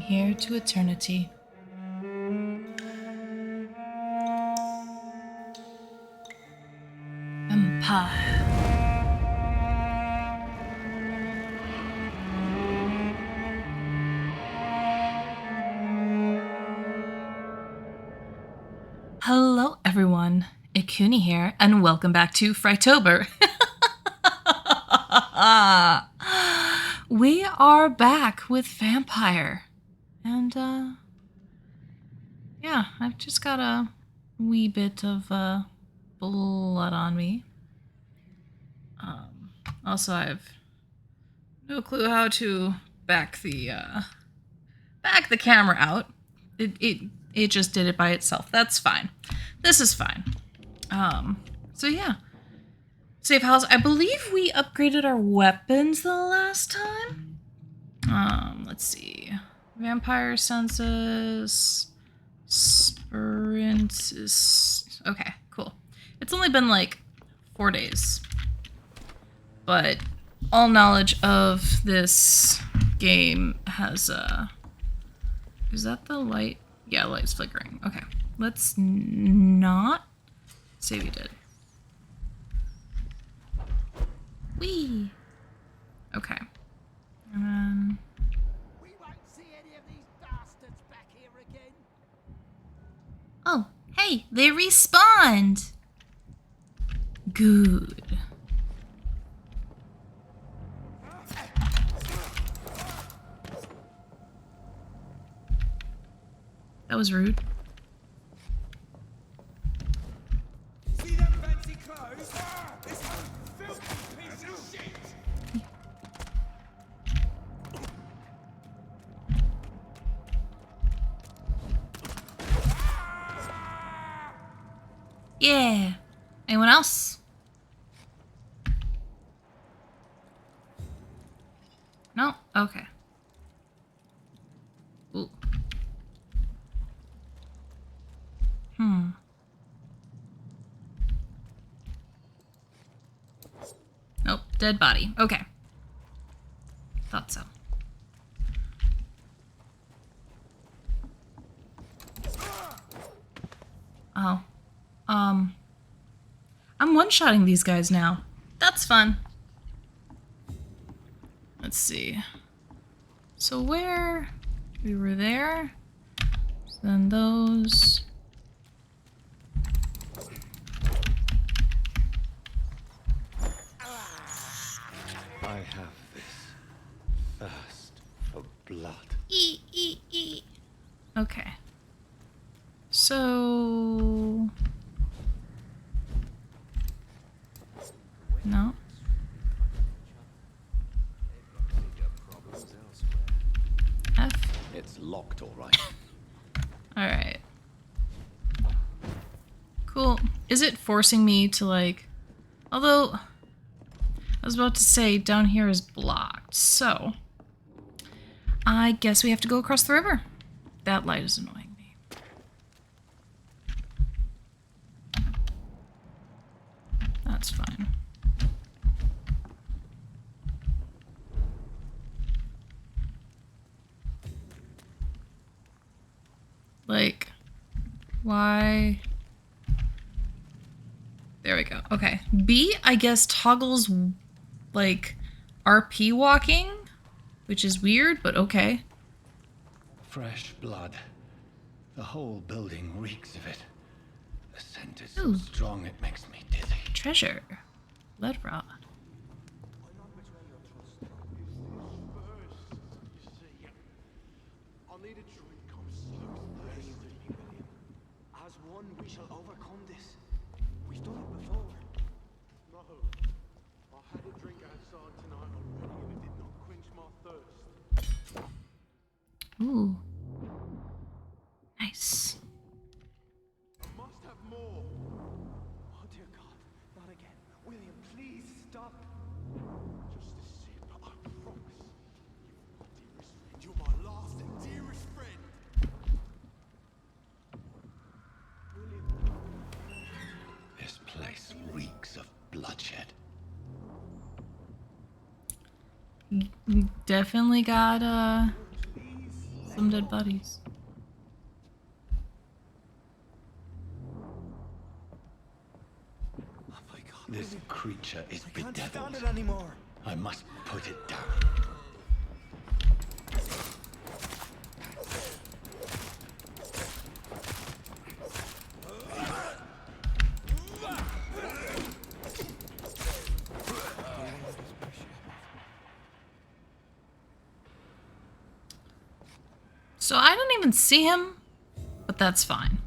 here to eternity. Vampyr. Hello everyone, Ikuni here, and welcome back to Frightober. We are back with Vampyr. And yeah, I've just got a wee bit of blood on me. Also, I have no clue how to back the camera out. It just did it by itself. That's fine. This is fine. So yeah. Safe house. I believe we upgraded our weapons the last time. Let's see. Vampire senses. Sprint is... Okay, cool. It's only been like 4 days. But all knowledge of this game has, is that the light? Yeah, the light's flickering. Okay. Let's not say we did. Whee! Okay. And then... We won't see any of these bastards back here again. Oh, hey, they respawned! Good. That was rude. See them fancy clothes? This filthy piece of shit! Yeah. Anyone else? No? Okay. Ooh. Nope, dead body. Okay. Thought so. Oh. I'm one-shotting these guys now. That's fun. Let's see. So where... We were there. So then those... I have this thirst for blood. Okay. So... No. F. It's locked, all right. Alright. Cool. Is it forcing me to, like... Although... I was about to say down here is blocked, so... I guess we have to go across the river. That light is annoying me. That's fine. Like, why? There we go. Okay. B, I guess, toggles, like, RP walking, which is weird, but okay. Fresh blood. The whole building reeks of it. The scent is Ooh. so strong it makes me dizzy. Treasure. Lead rod. I need a drink. I'm so thirsty. As one, we shall overcome this. We've done it before. No. I had a drink outside tonight already and it did not quench my thirst. Ooh. Nice. I must have more. Oh dear God, not again. William, please stop. Just a sip, I promise. You're my last and dearest friend. William. This place reeks of bloodshed. Definitely got, Some dead bodies. Oh my God. This creature is I can't stand bedeviled. it anymore. I must put it down. So I didn't even see him, but that's fine.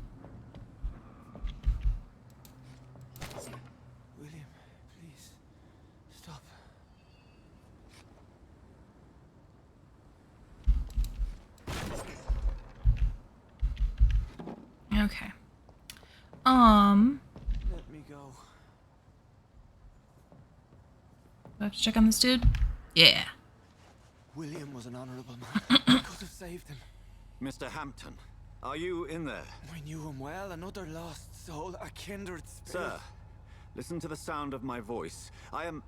William, please, stop. Okay. Let me go. Do I have to check on this dude? Yeah. William was an honorable man. I could have saved him. Mr. Hampton, are you in there? I knew him well, another lost soul, a kindred spirit. Sir, listen to the sound of my voice. I'm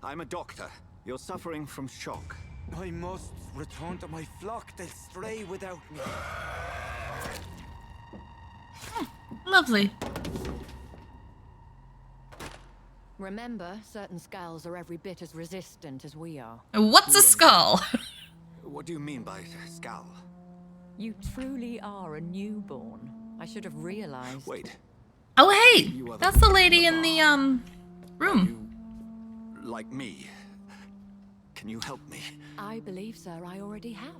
a doctor. You're suffering from shock. I must return to my flock. They'll stray without me. Lovely. Remember, certain skulls are every bit as resistant as we are. What's a skull? What do you mean by scowl? You truly are a newborn. I should have realized. Wait, Oh, hey! You are the- That's the lady in the, room. you like me? Can you help me? I believe, sir, I already have.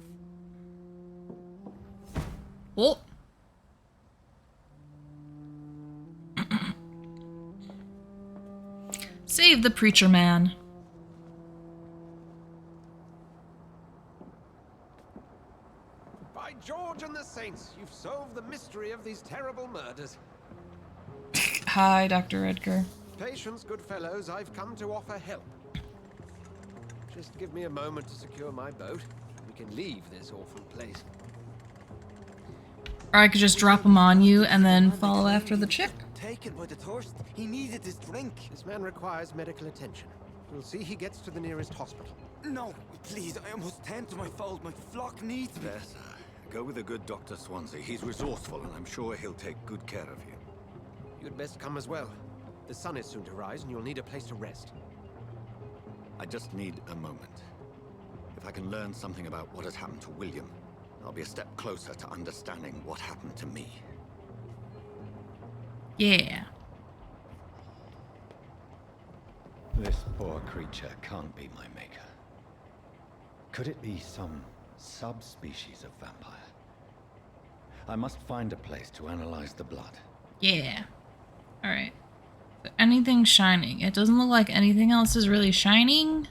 Oh. Save the preacher man. By George and the Saints, you've solved the mystery of these terrible murders. Hi, Dr. Edgar. Patience, good fellows, I've come to offer help. Just give me a moment to secure my boat. We can leave this awful place. Or I could just drop him on you and then follow after the chick. Taken by the thirst. He needed his drink. This man requires medical attention. We'll see he gets to the nearest hospital. No, please, I must tend to my fold. My flock needs me. There, sir. Go with the good Dr. Swansea. He's resourceful, and I'm sure he'll take good care of you. You'd best come as well. The sun is soon to rise, and you'll need a place to rest. I just need a moment. If I can learn something about what has happened to William, I'll be a step closer to understanding what happened to me. Yeah. This poor creature can't be my maker. Could it be some subspecies of vampire? I must find a place to analyze the blood. Yeah. Alright. So anything shining. It doesn't look like anything else is really shining.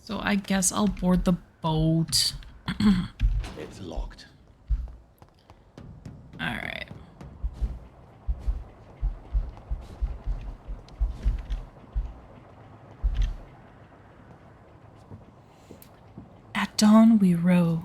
So I guess I'll board the boat. It's locked. Alright. At dawn we row.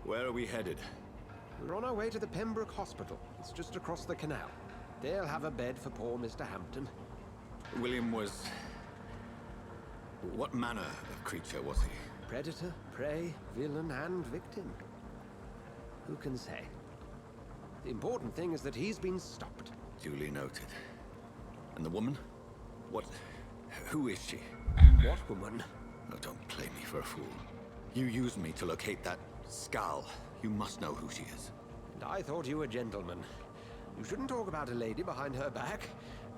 Where are we headed? We're on our way to the Pembroke Hospital. It's just across the canal. They'll have a bed for poor Mr. Hampton. William was... What manner of creature was he? Predator, prey, villain, and victim. Who can say? The important thing is that he's been stopped. Duly noted. And the woman? What... Who is she? What woman? Oh, don't play me for a fool. You used me to locate that skull. You must know who she is. And I thought you a gentleman. You shouldn't talk about a lady behind her back,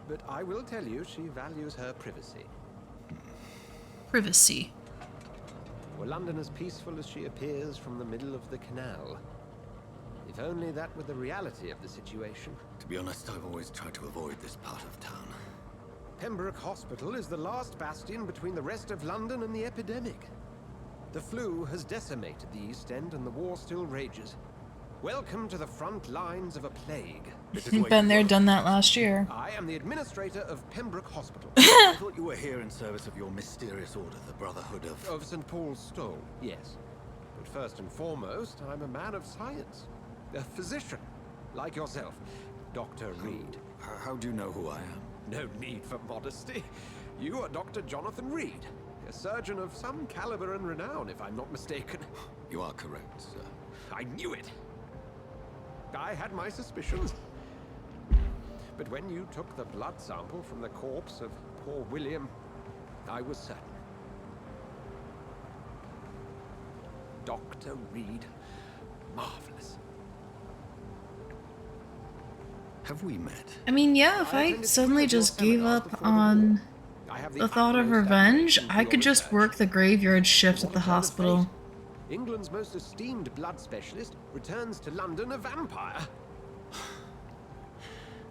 but I will tell you she values her privacy. Privacy. Were London as peaceful as she appears from the middle of the canal? If only that were the reality of the situation. To be honest, I've always tried to avoid this part of town. Pembroke Hospital is the last bastion between the rest of London and the epidemic. The flu has decimated the East End and the war still rages. Welcome to the front lines of a plague. This is where Been you there, work. done that last year. I am the administrator of Pembroke Hospital. I thought you were here in service of your mysterious order, the Brotherhood of... Of St. Paul's Stole, yes. But first and foremost, I'm a man of science. A physician, like yourself, Dr. Reed. How do you know who I am? No need for modesty. You are Dr. Jonathan Reed, a surgeon of some caliber and renown, if I'm not mistaken. You are correct, sir. I knew it. I had my suspicions. But when you took the blood sample from the corpse of poor William, I was certain. Dr. Reed, marvelous. Have we met? I mean, yeah, if I suddenly just gave up on the thought of revenge, I could just work the graveyard shift at the hospital. England's most esteemed blood specialist returns to London a vampire.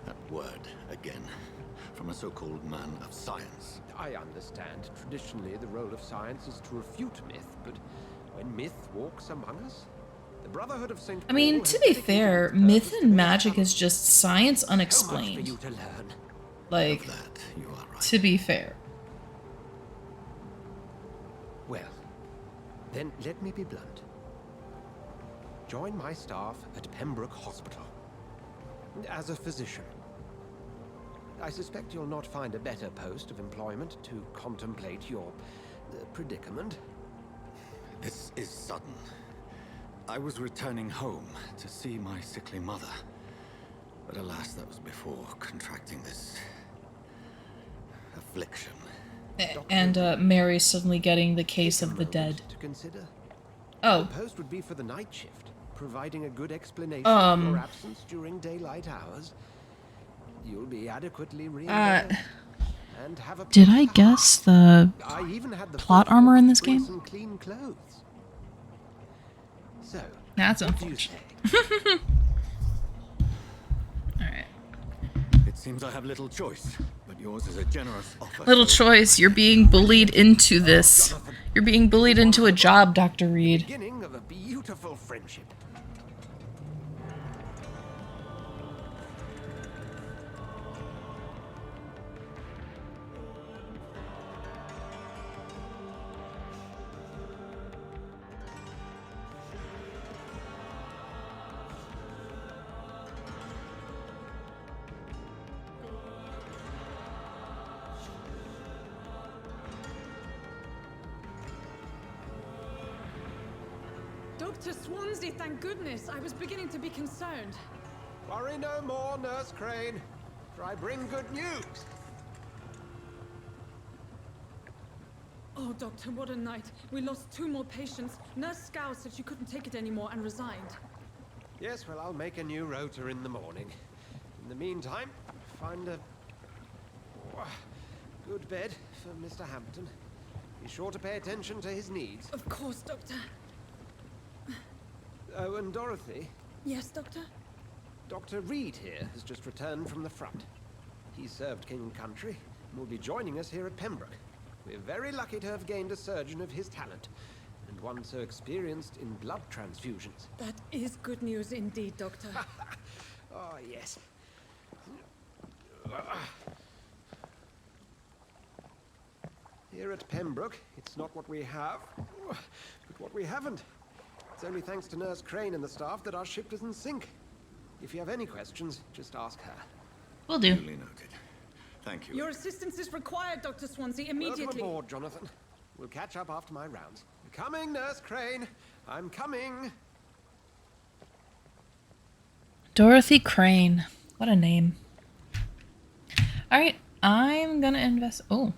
That word, again. From a so-called man of science. I understand. Traditionally, the role of science is to refute myth, but when myth walks among us, the Brotherhood of St. I mean, to be fair, myth and magic is just science So much for unexplained. you to learn. Like, Of that, you are right. to be fair. Well, then let me be blunt. Join my staff at Pembroke Hospital. As a physician. I suspect you'll not find a better post of employment to contemplate your predicament. This is sudden. I was returning home to see my sickly mother. But alas, that was before contracting this... affliction. And Mary suddenly getting the case of the dead. To consider. Oh, The post would be for the night shift, providing a good explanation for your absence during daylight hours. You'll be adequately reimbursed. And have a did I guess the I even had the plot forethought armor in to this bring game? some clean clothes. So, That's what do you unfortunate. say? Alright. It seems I have little choice, but yours is a generous offer. Little so- choice, you're being bullied into this. You're being bullied into a job, Dr. Reed. Beginning of a beautiful friendship. Dr. Swansea, thank goodness. I was beginning to be concerned. Worry no more, Nurse Crane, for I bring good news. Oh, Doctor, what a night. We lost 2 more patients. Nurse Scow said she couldn't take it anymore and resigned. Yes, well, I'll make a new rota in the morning. In the meantime, find a good bed for Mr. Hampton. Be sure to pay attention to his needs. Of course, Doctor. Oh, and Dorothy, Yes, Doctor? Dr. Reed here has just returned from the front. He served King and Country and will be joining us here at Pembroke. We're very lucky to have gained a surgeon of his talent, and one so experienced in blood transfusions. That is good news indeed, Doctor. Oh, yes. Here at Pembroke, it's not what we have, but what we haven't. It's only thanks to Nurse Crane and the staff that our ship doesn't sink. If you have any questions, just ask her. Will do. Duly noted. Thank you. Your assistance is required, Dr. Swansea, Welcome immediately. aboard, Jonathan. We'll catch up after my rounds. Coming, Nurse Crane. I'm coming. Dorothy Crane. What a name. Alright, I'm gonna invest. Oh.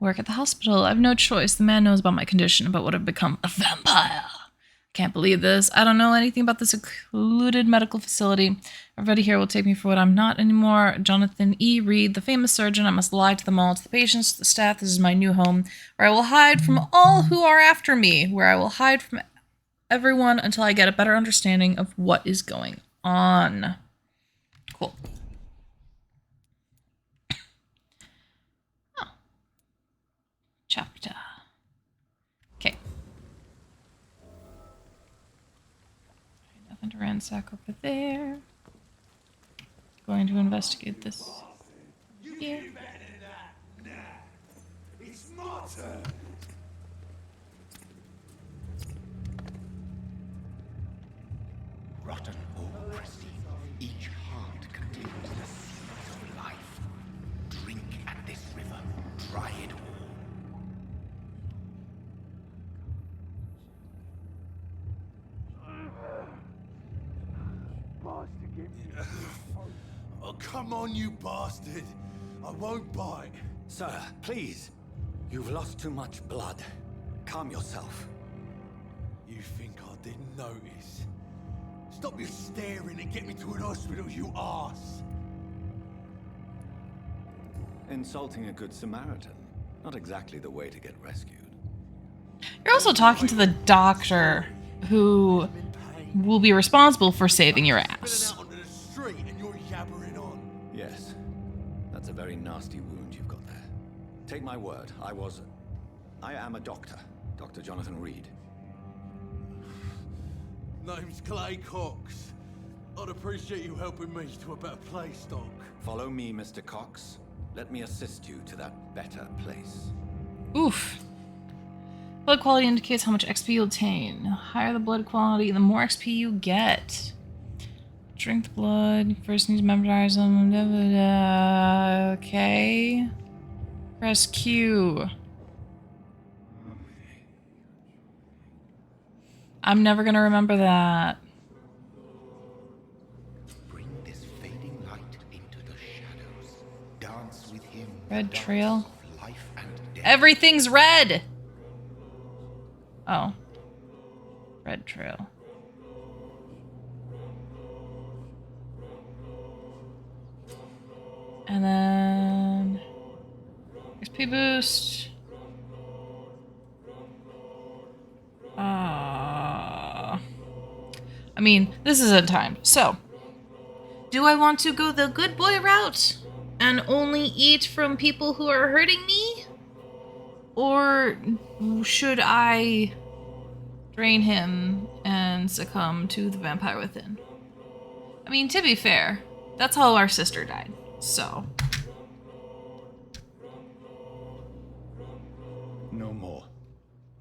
Work at the hospital. I have no choice. The man knows about my condition, about what I've become, a vampire. Can't believe this. I don't know anything about this secluded medical facility. Everybody here will take me for what I'm not anymore. Jonathan E. Reed, the famous surgeon. I must lie to them all, to the patients, to the staff. This is my new home, where I will hide from all who are after me, where I will hide from everyone until I get a better understanding of what is going on. Cool. Oh. Chapter. Okay. ransack over there. Going to investigate this here. It's my turn. Rotten or pristine, each heart contains the seeds of life. Drink at this river, try it all. Oh, come on, you bastard. I won't bite. Sir, please. You've lost too much blood. Calm yourself. You think I didn't notice? Stop your staring and get me to an hospital, you arse. Insulting a good Samaritan. Not exactly the way to get rescued. You're also talking to the doctor who will be responsible for saving your ass. Spilling out onto the street and you're yabbering on. Yes. That's a very nasty wound you've got there. Take my word, I am a doctor. Dr. Jonathan Reed. Name's Clay Cox. I'd appreciate you helping me to a better place, Doc. Follow me, Mr. Cox. Let me assist you to that better place. Oof. Blood quality indicates how much XP you obtain. The higher the blood quality, the more XP you get. Drink the blood. First need to memorize them. Da, da, da. Okay. Press Q. I'm never gonna remember that. Bring this fading light into the shadows. Dance with him. Red trail. Life and death. Everything's red! Oh. Red trail. And then... XP boost. I mean, this isn't time. So, do I want to go the good boy route and only eat from people who are hurting me? Or should I drain him and succumb to the vampire within? I mean, to be fair, that's how our sister died. So. No more.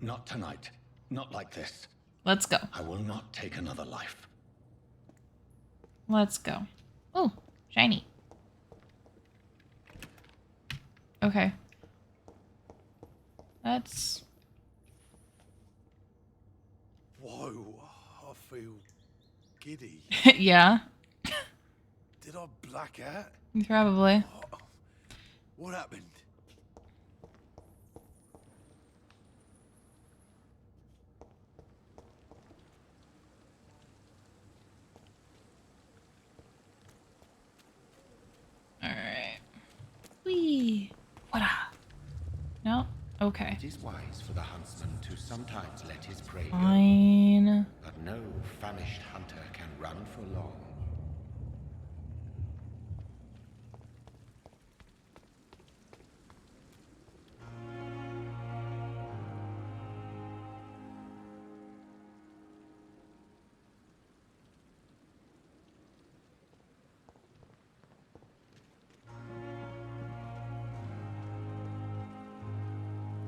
Not tonight. Not like this. Let's go. I will not take another life. Let's go. Oh, shiny. Okay. That's... Whoa, I feel giddy. yeah, Did I black out? probably. What happened? Alright. Whee! What up? No? Okay. It is wise for the huntsman to sometimes let his prey go, Fine. but no famished hunter can run for long.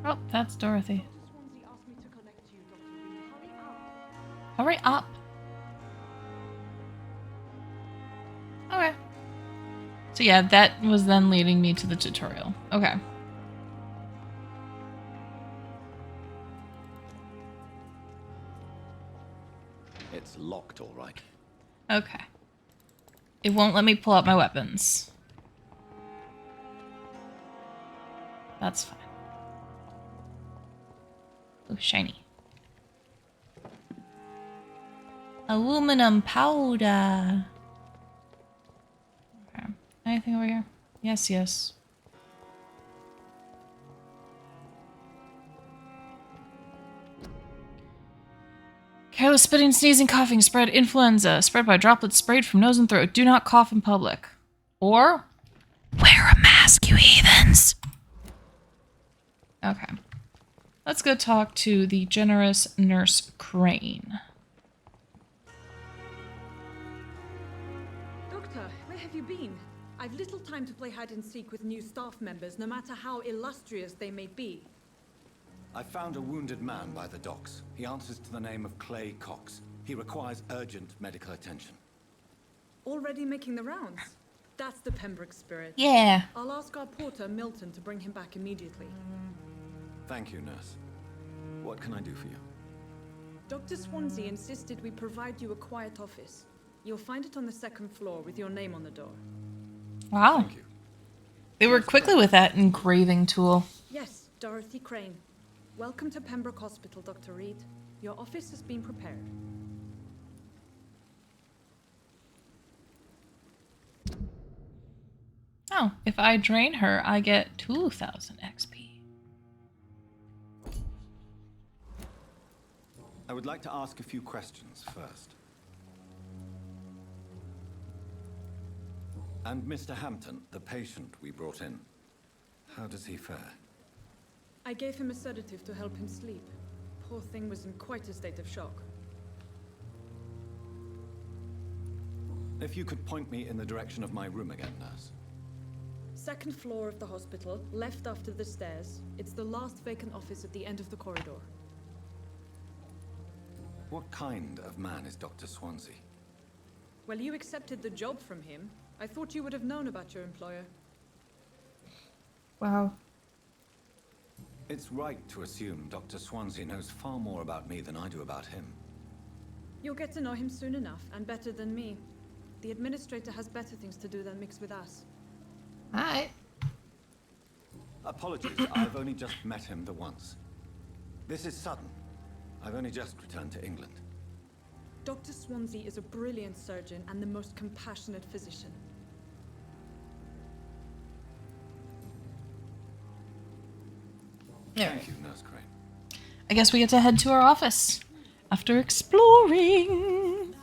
Oh, that's Dorothy. Swansea asked me to connect you, Dr. Reed. Hurry up. Hurry up. Okay. So yeah, that was then leading me to the tutorial. Okay. It's locked, all right. Okay. It won't let me pull out my weapons. That's fine. Oh, shiny. Aluminum powder. Okay. Anything over here? Yes, yes. Careless spitting, sneezing, coughing, spread influenza. Spread by droplets sprayed from nose and throat. Do not cough in public. Or wear a mask, you heathens. Okay. Let's go talk to the generous Nurse Crane. hide and seek with new staff members, no matter how illustrious they may be. I found a wounded man by the docks. He answers to the name of Clay Cox. He requires urgent medical attention. Already making the rounds? That's the Pembroke spirit. Yeah. I'll ask our porter, Milton, to bring him back immediately. Thank you, nurse. What can I do for you? Dr. Swansea insisted we provide you a quiet office. You'll find it on the second floor with your name on the door. Wow. Thank you. They work quickly with that engraving tool. Yes, Dorothy Crane. Welcome to Pembroke Hospital, Dr. Reed. Your office has been prepared. Oh, if I drain her, I get 2,000 XP. I would like to ask a few questions first. And Mr. Hampton, the patient we brought in, how does he fare? I gave him a sedative to help him sleep. Poor thing was in quite a state of shock. If you could point me in the direction of my room again, nurse. Second floor of the hospital, left after the stairs. It's the last vacant office at the end of the corridor. What kind of man is Dr. Swansea? Well, you accepted the job from him. I thought you would have known about your employer. Wow. It's right to assume Dr. Swansea knows far more about me than I do about him. You'll get to know him soon enough, and better than me. The administrator has better things to do than mix with us. Alright. Apologies, I've only just met him the once. This is sudden. I've only just returned to England. Dr. Swansea is a brilliant surgeon and the most compassionate physician. Thank you, Nurse Crane. I guess we get to head to our office after exploring.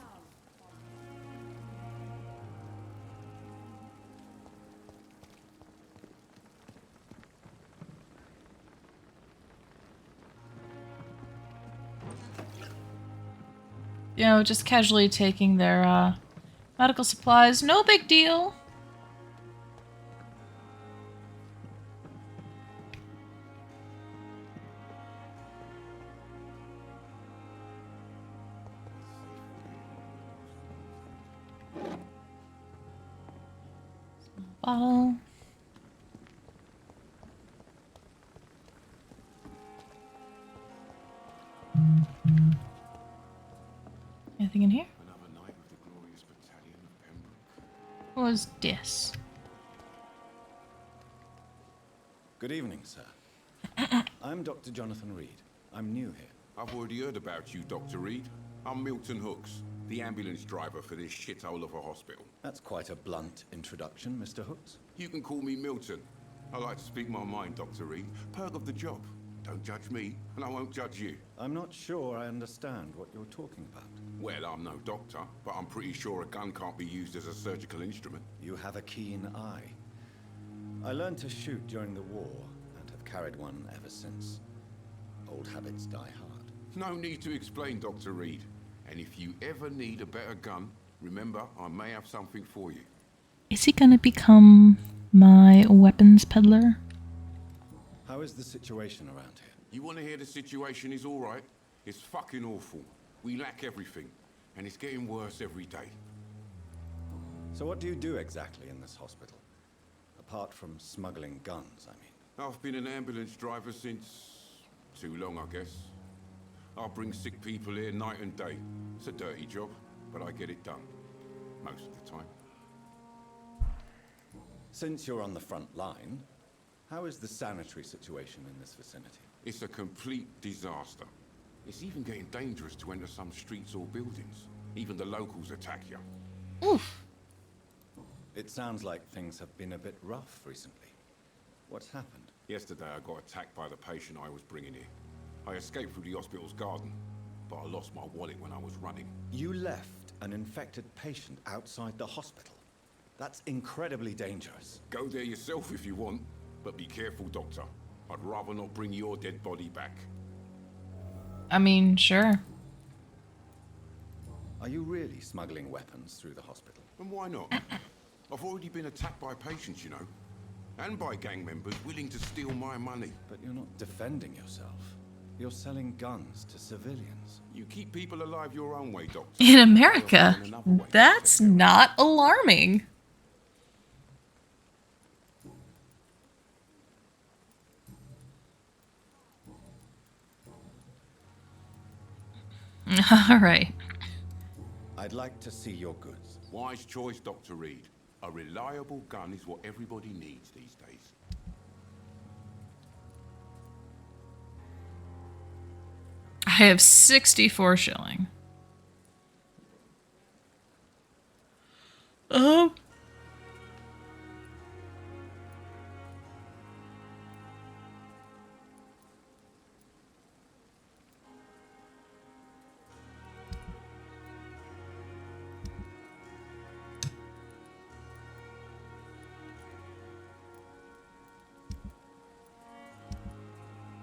You know, just casually taking their medical supplies. No big deal. Bottle. Anything in here? Another night with the glorious battalion of Pembroke. What was this? Good evening, sir. I'm Dr. Jonathan Reed. I'm new here. I've already heard about you, Dr. Reed. I'm Milton Hooks, the ambulance driver for this shithole of a hospital. That's quite a blunt introduction, Mr. Hooks. You can call me Milton. I like to speak my mind, Dr. Reed. Perk of the job. Don't judge me, and I won't judge you. I'm not sure I understand what you're talking about. Well, I'm no doctor, but I'm pretty sure a gun can't be used as a surgical instrument. You have a keen eye. I learned to shoot during the war, and have carried one ever since. Old habits die hard. No need to explain, Dr. Reed. And if you ever need a better gun, remember, I may have something for you. Is he gonna become my weapons peddler? How is the situation around here? You want to hear the situation is all right? It's fucking awful. We lack everything, and it's getting worse every day. So what do you do exactly in this hospital? Apart from smuggling guns, I mean. I've been an ambulance driver since... too long, I guess. I bring sick people here night and day. It's a dirty job, but I get it done. Most of the time. Since you're on the front line, how is the sanitary situation in this vicinity? It's a complete disaster. It's even getting dangerous to enter some streets or buildings. Even the locals attack you. Oof. It sounds like things have been a bit rough recently. What's happened? Yesterday I got attacked by the patient I was bringing here. I escaped through the hospital's garden, but I lost my wallet when I was running. You left an infected patient outside the hospital. That's incredibly dangerous. Go there yourself if you want, but be careful, Doctor. I'd rather not bring your dead body back. I mean, sure. Are you really smuggling weapons through the hospital? And why not? I've already been attacked by patients, you know. And by gang members willing to steal my money. But you're not defending yourself. You're selling guns to civilians. You keep people alive your own way, Doctor. In America, I'll find another way to that's take care of not alarming. All right. I'd like to see your goods. Wise choice, Dr. Reed. A reliable gun is what everybody needs these days. I have 64 shilling. Oh.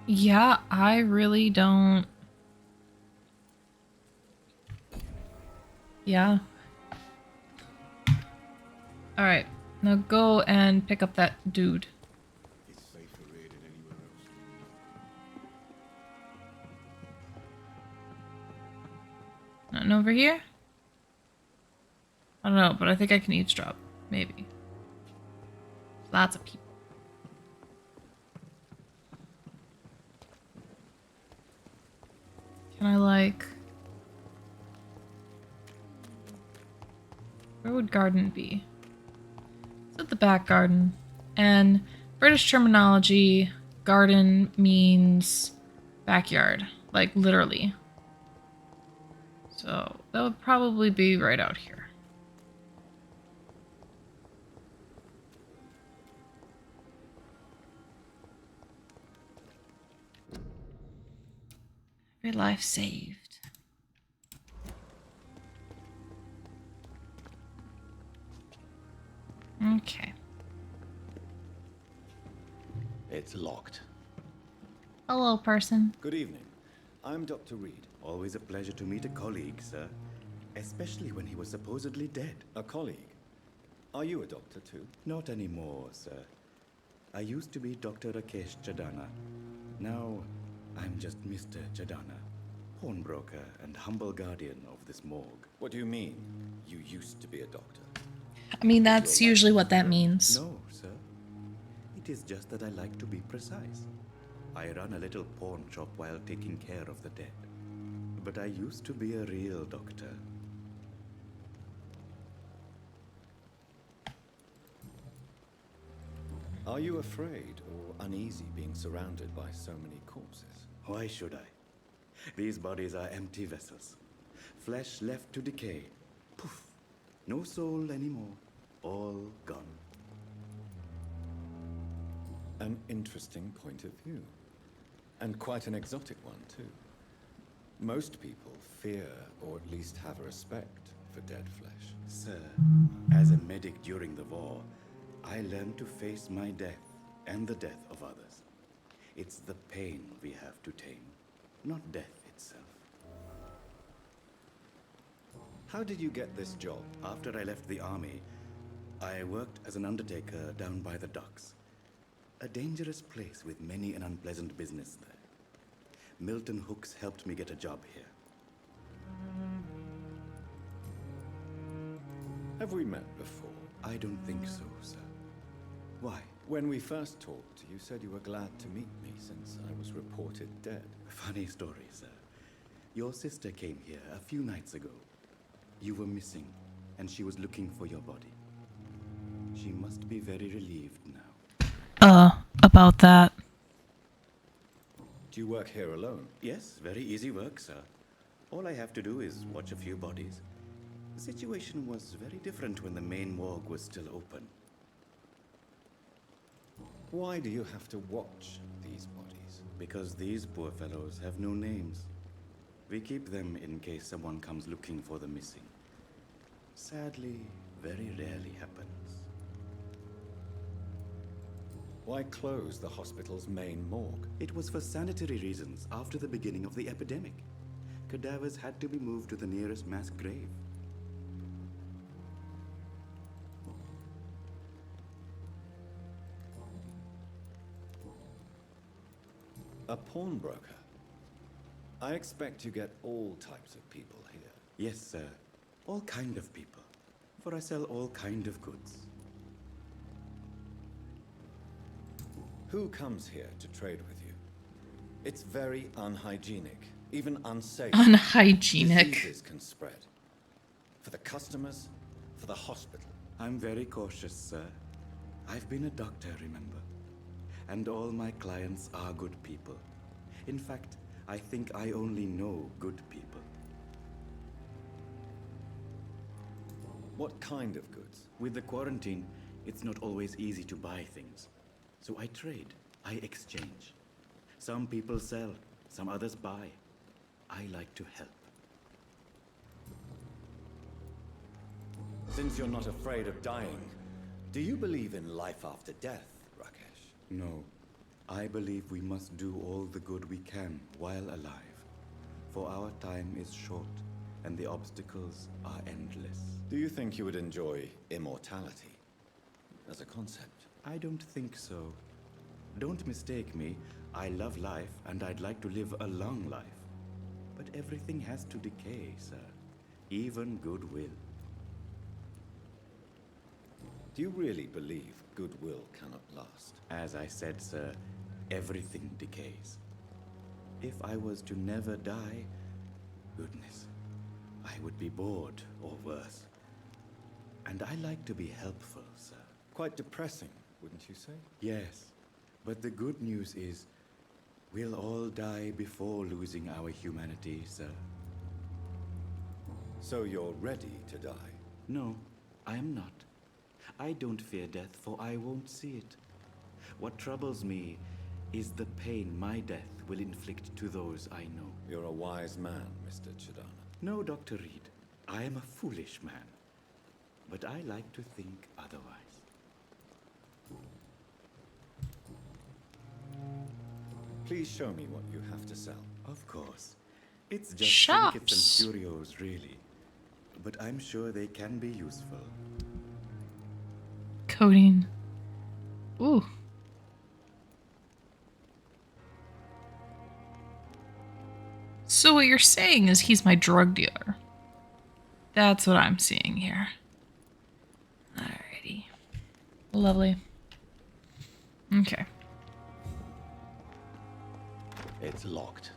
Yeah, I really don't. Yeah. Alright, now go and pick up that dude. It's safer here than anywhere else. Nothing over here? I don't know, but I think I can eavesdrop. Maybe. Lots of people. Can I, like... Where would garden be? It's at the back garden. And British terminology, garden means backyard. Like, literally. So, that would probably be right out here. Every life saved. Okay. It's locked. Hello, person. Good evening. I'm Dr. Reed. Always a pleasure to meet a colleague, sir. Especially when he was supposedly dead. A colleague. Are you a doctor too? Not anymore, sir. I used to be Dr. Rakesh Chadana. Now, I'm just Mr. Chadana, pawnbroker and humble guardian of this morgue. What do you mean? You used to be a doctor. I mean, that's usually what that means. No, sir. It is just that I like to be precise. I run a little pawn shop while taking care of the dead. But I used to be a real doctor. Are you afraid or uneasy being surrounded by so many corpses? Why should I? These bodies are empty vessels. Flesh left to decay. Poof. No soul anymore. All gone. An interesting point of view. And quite an exotic one, too. Most people fear, or at least have a respect, for dead flesh. Sir, as a medic during the war, I learned to face my death and the death of others. It's the pain we have to tame, not death itself. How did you get this job? After I left the army, I worked as an undertaker down by the docks. A dangerous place with many an unpleasant business there. Milton Hooks helped me get a job here. Have we met before? I don't think so, sir. Why? When we first talked, you said you were glad to meet me since I was reported dead. Funny story, sir. Your sister came here a few nights ago. You were missing, and she was looking for your body. She must be very relieved now. About that. Do you work here alone? Yes, very easy work, sir. All I have to do is watch a few bodies. The situation was very different when the main morgue was still open. Why do you have to watch these bodies? Because these poor fellows have no names. We keep them in case someone comes looking for the missing. Sadly, very rarely happens. Why close the hospital's main morgue? It was for sanitary reasons after the beginning of the epidemic. Cadavers had to be moved to the nearest mass grave. A pawnbroker? I expect you get all types of people here. Yes, sir. All kind of people. For I sell all kind of goods. Who comes here to trade with you? It's very unhygienic, even unsafe. Unhygienic. Diseases can spread. For the customers, for the hospital. I'm very cautious, sir. I've been a doctor, remember? And all my clients are good people. In fact, I think I only know good people. What kind of goods? With the quarantine, it's not always easy to buy things. So I trade, I exchange. Some people sell, some others buy. I like to help. Since you're not afraid of dying, do you believe in life after death, Rakesh? No. I believe we must do all the good we can while alive. For our time is short, and the obstacles are endless. Do you think you would enjoy immortality as a concept? I don't think so. Don't mistake me. I love life, and I'd like to live a long life. But everything has to decay, sir. Even goodwill. Do you really believe goodwill cannot last? As I said, sir, everything decays. If I was to never die, goodness, I would be bored or worse. And I like to be helpful, sir. Quite depressing, wouldn't you say? Yes, but the good news is we'll all die before losing our humanity, sir. So you're ready to die? No, I am not. I don't fear death, for I won't see it. What troubles me is the pain my death will inflict to those I know. You're a wise man, Mr. Chidana. No, Dr. Reed. I am a foolish man. But I like to think otherwise. Please show me what you have to sell. Of course. It's just Shops. trinkets and curios, really. But I'm sure they can be useful. Codeine. Ooh. So what you're saying is he's my drug dealer. That's what I'm seeing here. Alrighty. Lovely. Okay. It's locked.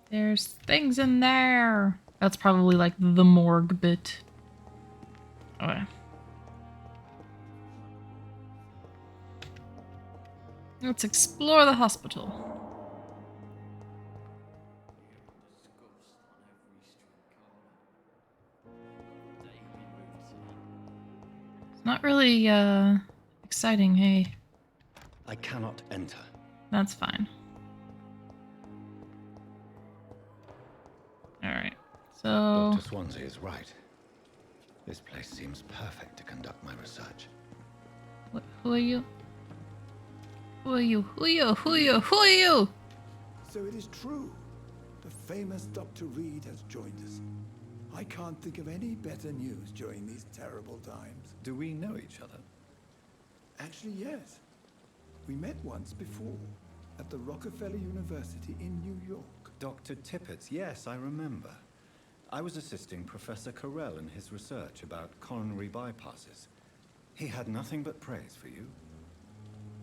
There's things in there. That's probably like the morgue bit. Okay. Let's explore the hospital. It's not really exciting, hey. I cannot enter. That's fine. Alright. So Dr. Swansea is right. This place seems perfect to conduct my research. who are you? Who are you? Who are you? Who are you? Who are you? So it is true. The famous Dr. Reed has joined us. I can't think of any better news during these terrible times. Do we know each other? Actually, yes. We met once before at the Rockefeller University in New York. Dr. Tippett, yes, I remember. I was assisting Professor Carell in his research about coronary bypasses. He had nothing but praise for you.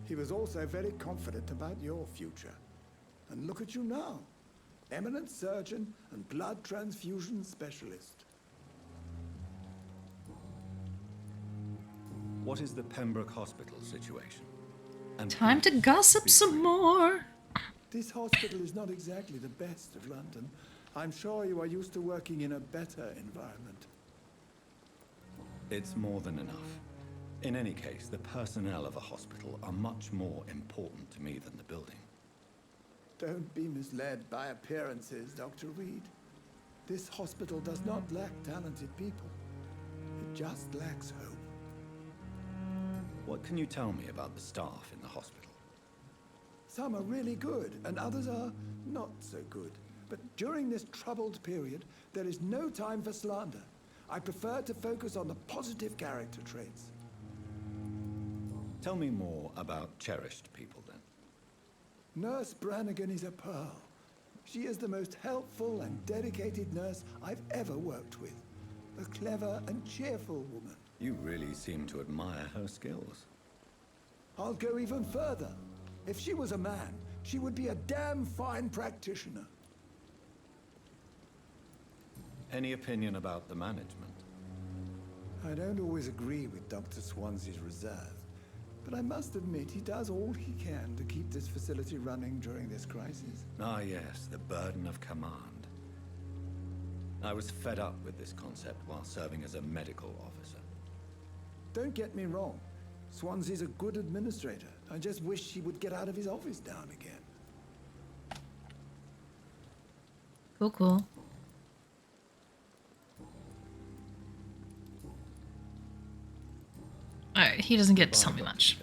He was also very confident about your future. And look at you now. Eminent surgeon and blood transfusion specialist. What is the Pembroke Hospital situation? And Time to please, gossip be some brief. more. This hospital is not exactly the best of London. I'm sure you are used to working in a better environment. It's more than enough. In any case, the personnel of a hospital are much more important to me than the building. Don't be misled by appearances, Dr. Reed. This hospital does not lack talented people. It just lacks hope. What can you tell me about the staff in the hospital? Some are really good, and others are not so good. But during this troubled period, there is no time for slander. I prefer to focus on the positive character traits. Tell me more about cherished people, then. Nurse Brannigan is a pearl. She is the most helpful and dedicated nurse I've ever worked with. A clever and cheerful woman. You really seem to admire her skills. I'll go even further. If she was a man, she would be a damn fine practitioner. Any opinion about the management? I don't always agree with Dr. Swansea's reserve, but I must admit he does all he can to keep this facility running during this crisis. Ah, yes, the burden of command. I was fed up with this concept while serving as a medical officer. Don't get me wrong. Swansea's a good administrator. I just wish he would get out of his office now and again. Cool, cool. Alright, he doesn't get to tell me much.